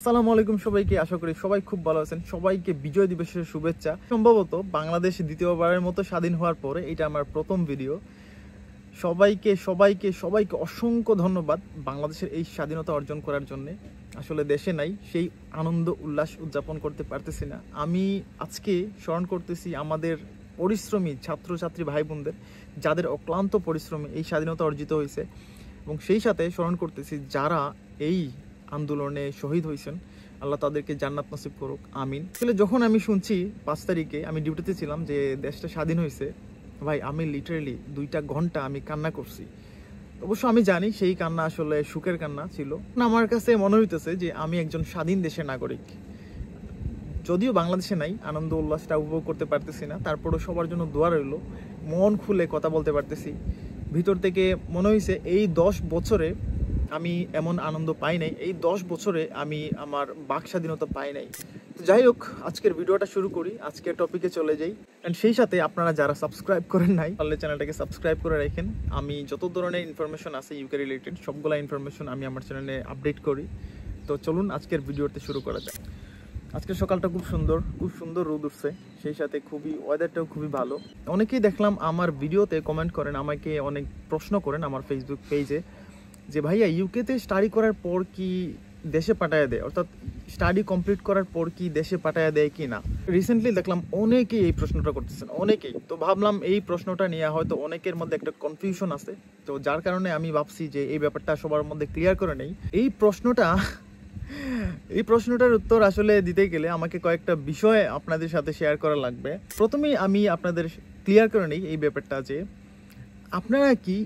আসসালামু আলাইকুম সবাইকে, আশা করি সবাই খুব ভালো আছেন। সবাইকে বিজয় দিবসের শুভেচ্ছা। সম্ভবত বাংলাদেশ দ্বিতীয়বারের মতো স্বাধীন হওয়ার পরে এটা আমার প্রথম ভিডিও। সবাইকে সবাইকে সবাইকে অসংখ্য ধন্যবাদ বাংলাদেশের এই স্বাধীনতা অর্জন করার জন্য। আসলে দেশে নাই, সেই আনন্দ উল্লাস উদযাপন করতে পারতেছি না। আমি আজকে স্মরণ করতেছি আমাদের পরিশ্রমী ছাত্রছাত্রী ভাই বোনদের, যাদের অক্লান্ত পরিশ্রমে এই স্বাধীনতা অর্জিত হয়েছে, এবং সেই সাথে স্মরণ করতেছি যারা এই আন্দোলনে শহীদ হয়েছেন। আল্লাহ তাদেরকে জান্নাত নসিব করুক, আমিন। আসলে যখন আমি শুনছি 5 তারিখে আমি ডিউটিতে ছিলাম যে দেশটা স্বাধীন হয়েছে, ভাই আমি লিটারেলি 2টা ঘন্টা আমি কান্না করছি। অবশ্য আমি জানি সেই কান্না আসলে সুখের কান্না ছিল না। আমার কাছে মনে হইতেছে যে আমি একজন স্বাধীন দেশের নাগরিক। যদিও বাংলাদেশে নাই, আনন্দ উল্লাসটা উপভোগ করতে পারতেছি না, তারপরও সবার জন্য দোয়া রইল। মন খুলে কথা বলতে পারতেছি। ভিতর থেকে মনে হয়েছে এই 10 বছরে আমি এমন আনন্দ পাই নাই, এই 10 বছরে আমি আমার বাক স্বাধীনতা পাই নাই। তো যাই হোক, আজকের ভিডিওটা শুরু করি, আজকের টপিকে চলে যাই। অ্যান্ড সেই সাথে আপনারা যারা সাবস্ক্রাইব করেন নাই, তাহলে চ্যানেলটাকে সাবস্ক্রাইব করে রাখেন। আমি যত ধরনের ইনফরমেশন আছে ইউকে রিলেটেড, সবগুলা ইনফরমেশন আমি আমার চ্যানেলে আপডেট করি। তো চলুন আজকের ভিডিওতে শুরু করা যায়। আজকের সকালটা খুব সুন্দর রোদ উঠছে, সেই সাথে ওয়েদারটাও খুবই ভালো। অনেকেই দেখলাম আমার ভিডিওতে কমেন্ট করেন, আমাকে অনেক প্রশ্ন করেন আমার ফেসবুক পেজে যে ভাইয়া ইউকেতে স্টাডি করার পর কি দেশে পাঠায় দেয়, অর্থাৎ স্টাডি কমপ্লিট করার পর কি দেশে পাঠায় দেয় কি না। রিসেন্টলি দেখলাম অনেকেই এই প্রশ্নটা করতেছেন, অনেকেই। তো ভাবলাম এই প্রশ্নটা নিয়ে হয়তো অনেকের মধ্যে একটা কনফিউশন আছে, তো যার কারণে আমি ভাবছি যে এই ব্যাপারটা সবার মধ্যে ক্লিয়ার করে নেই। এই প্রশ্নটার উত্তর আসলে দিতে গেলে আমাকে কয়েকটা বিষয় আপনাদের সাথে শেয়ার করা লাগবে। প্রথমেই আমি আপনাদের ক্লিয়ার করে নেই এই ব্যাপারটা যে আপনারা কি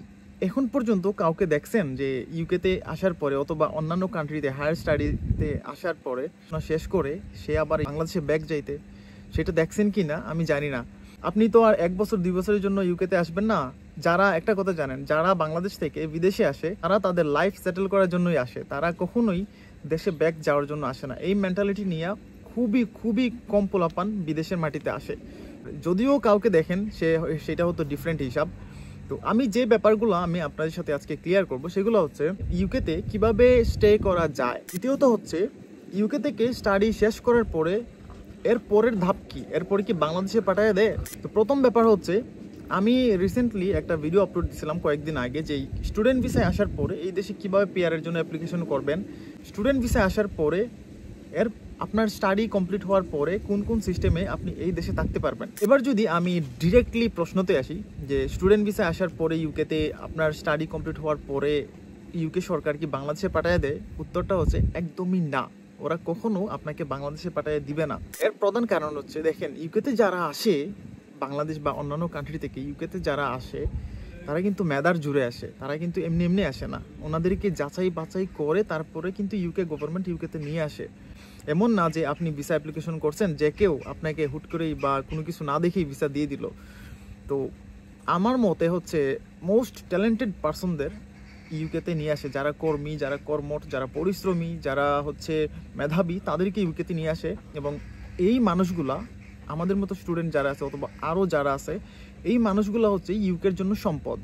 এখন পর্যন্ত কাউকে দেখছেন যে ইউকেতে আসার পরে অথবা অন্যান্য কান্ট্রিতে হায়ার স্টাডিতে আসার পরে শেষ করে সে আবার বাংলাদেশে ব্যাক যাইতে, সেটা দেখছেন কি না আমি জানি না। আপনি তো আর 1 বছর 2 বছরের জন্য ইউকেতে আসবেন না। যারা একটা কথা জানেন, যারা বাংলাদেশ থেকে বিদেশে আসে তারা তাদের লাইফ সেটেল করার জন্যই আসে, তারা কখনোই দেশে ব্যাক যাওয়ার জন্য আসে না। এই মেন্টালিটি নিয়ে খুবই কম পোলাপান বিদেশের মাটিতে আসে। যদিও কাউকে দেখেন সেটা হতো ডিফারেন্ট হিসাব। তো আমি যে ব্যাপারগুলো আমি আপনাদের সাথে আজকে ক্লিয়ার করব সেগুলো হচ্ছে ইউকেতে কিভাবে স্টে করা যায়। দ্বিতীয়ত হচ্ছে ইউকে থেকে স্টাডি শেষ করার পরে এর পরের ধাপ কি, এরপরে কি বাংলাদেশে পাঠায় দেয়। তো প্রথম ব্যাপার হচ্ছে, আমি রিসেন্টলি একটা ভিডিও আপলোড দিয়েছিলাম কয়েকদিন আগে যে স্টুডেন্ট ভিসায় আসার পরে এই দেশে কিভাবে পিআরের জন্য অ্যাপ্লিকেশন করবেন। স্টুডেন্ট ভিসায় আসার পরে আপনার স্টাডি কমপ্লিট হওয়ার পরে কোন কোন সিস্টেমে আপনি এই দেশে থাকতে পারবেন। এবার যদি আমি ডিরেক্টলি প্রশ্নতে আসি যে স্টুডেন্ট ভিসায় আসার পরে ইউকেতে আপনার স্টাডি কমপ্লিট হওয়ার পরে ইউকে সরকার কি বাংলাদেশে পাঠিয়ে দেয়, উত্তরটা হচ্ছে একদমই না। ওরা কখনো আপনাকে বাংলাদেশে পাঠিয়ে দিবে না। এর প্রধান কারণ হচ্ছে, দেখেন ইউকেতে যারা আসে বাংলাদেশ বা অন্যান্য কান্ট্রি থেকে ইউকেতে যারা আসে তারা কিন্তু মেধার জুড়ে আসে, তারা কিন্তু এমনি আসে না। ওনাদেরকে যাচাই বাছাই করে তারপরে কিন্তু ইউকে গভর্নমেন্ট ইউকেতে নিয়ে আসে। এমন না যে আপনি ভিসা অ্যাপ্লিকেশন করছেন যে কেউ আপনাকে হুট করেই বা কোনো কিছু না দেখেই ভিসা দিয়ে দিল। তো আমার মতে হচ্ছে মোস্ট ট্যালেন্টেড পার্সনদের ইউকেতে নিয়ে আসে, যারা কর্মী, যারা কর্মঠ, যারা পরিশ্রমী, যারা হচ্ছে মেধাবী, তাদেরকে ইউকেতে নিয়ে আসে। এবং এই মানুষগুলা আমাদের মতো স্টুডেন্ট যারা আছে অথবা আরও যারা আছে, এই মানুষগুলো হচ্ছে ইউকের জন্য সম্পদ।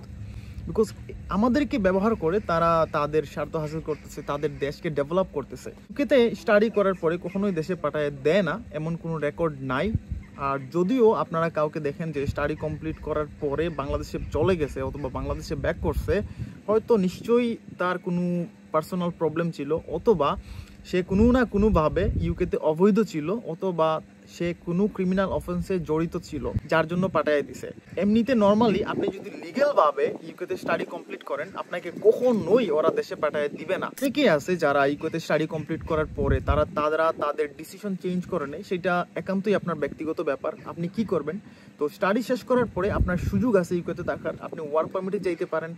বিকজ আমাদেরকে ব্যবহার করে তারা তাদের স্বার্থ হাসিল করতেছে, তাদের দেশকে ডেভেলপ করতেছে। ইউকেতে স্টাডি করার পরে কখনোই দেশে পাঠায় দেয় না, এমন কোনো রেকর্ড নাই। আর যদিও আপনারা কাউকে দেখেন যে স্টাডি কমপ্লিট করার পরে বাংলাদেশে চলে গেছে অথবা বাংলাদেশে ব্যাক করছে, হয়তো নিশ্চয়ই তার কোনো পার্সোনাল প্রবলেম ছিল, অথবা সে কোনো না কোনোভাবে ইউকেতে অবৈধ ছিল, অথবা সে কোনো ক্রিমিনাল অফেন্সে জড়িত ছিল যার জন্য পাঠায় দিছে। এমনিতে নর্মালি আপনি যদি লিগ্যালভাবে ইউকেতে স্টাডি কমপ্লিট করেন, আপনাকে কখনোই ওরা দেশে পাঠায় দিবে না। ঠিকই আছে যারা ইউকেতে স্টাডি কমপ্লিট করার পরে তারা তাদের ডিসিশন চেঞ্জ করে নেয়, সেটা একান্তই আপনার ব্যক্তিগত ব্যাপার, আপনি কি করবেন। তো স্টাডি শেষ করার পরে আপনার সুযোগ আছে ইউকেতে থাকার। আপনি ওয়ার্ক পারমিটে যাইতে পারেন,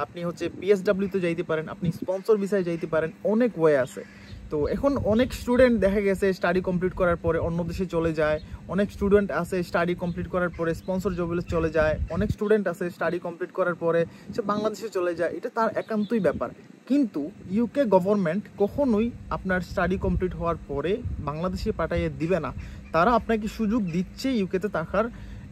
আপনি হচ্ছে পিএসডাব্লিউতে যাইতে পারেন, আপনি স্পন্সর ভিসায় যাইতে পারেন, অনেক ওয়ে আছে। তো এখন অনেক স্টুডেন্ট দেখা গেছে স্টাডি কমপ্লিট করার পরে অন্য দেশে চলে যায়, অনেক স্টুডেন্ট আছে স্টাডি কমপ্লিট করার পরে স্পন্সর জবে চলে যায়, অনেক স্টুডেন্ট আছে স্টাডি কমপ্লিট করার পরে সে বাংলাদেশে চলে যায়, এটা তার একান্তই ব্যাপার। কিন্তু ইউকে গভর্নমেন্ট কখনোই আপনার স্টাডি কমপ্লিট হওয়ার পরে বাংলাদেশে পাঠিয়ে দিবে না। তারা আপনাকে সুযোগ দিচ্ছে ইউকেতে থাকার,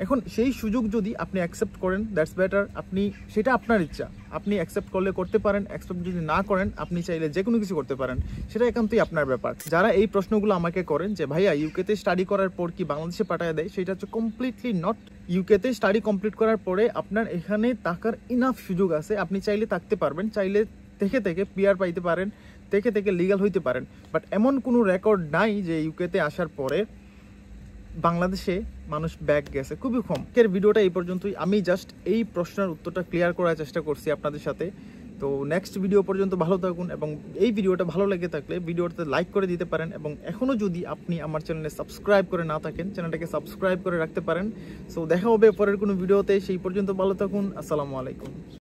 এখন সেই সুযোগ যদি আপনি অ্যাকসেপ্ট করেন, দ্যাটস বেটার। আপনি সেটা আপনার ইচ্ছা, আপনি অ্যাকসেপ্ট করলে করতে পারেন, অ্যাকসেপ্ট যদি না করেন আপনি চাইলে যে কোনো কিছু করতে পারেন, সেটা একান্তই আপনার ব্যাপার। যারা এই প্রশ্নগুলো আমাকে করেন যে ভাইয়া ইউকেতে স্টাডি করার পর কি বাংলাদেশে পাঠিয়ে দেয়, সেটা হচ্ছে কমপ্লিটলি নট। ইউকেতে স্টাডি কমপ্লিট করার পরে আপনার এখানে থাকার ইনাফ সুযোগ আছে, আপনি চাইলে থাকতে পারবেন, চাইলে থেকে পিআর পাইতে পারেন, থেকে লিগ্যাল হইতে পারেন। বাট এমন কোনো রেকর্ড নাই যে ইউকেতে আসার পরে বাংলাদেশে মানুষ ব্যাক গেছে, খুবই কম। এর ভিডিওটা এই পর্যন্তই। আমি জাস্ট এই প্রশ্নের উত্তরটা ক্লিয়ার করার চেষ্টা করছি আপনাদের সাথে। তো নেক্সট ভিডিও পর্যন্ত ভালো থাকুন, এবং এই ভিডিওটা ভালো লেগে থাকলে ভিডিওটাতে লাইক করে দিতে পারেন, এবং এখনও যদি আপনি আমার চ্যানেলে সাবস্ক্রাইব করে না থাকেন চ্যানেলটাকে সাবস্ক্রাইব করে রাখতে পারেন। সো দেখা হবে পরের কোনো ভিডিওতে, সেই পর্যন্ত ভালো থাকুন। আসসালামু আলাইকুম।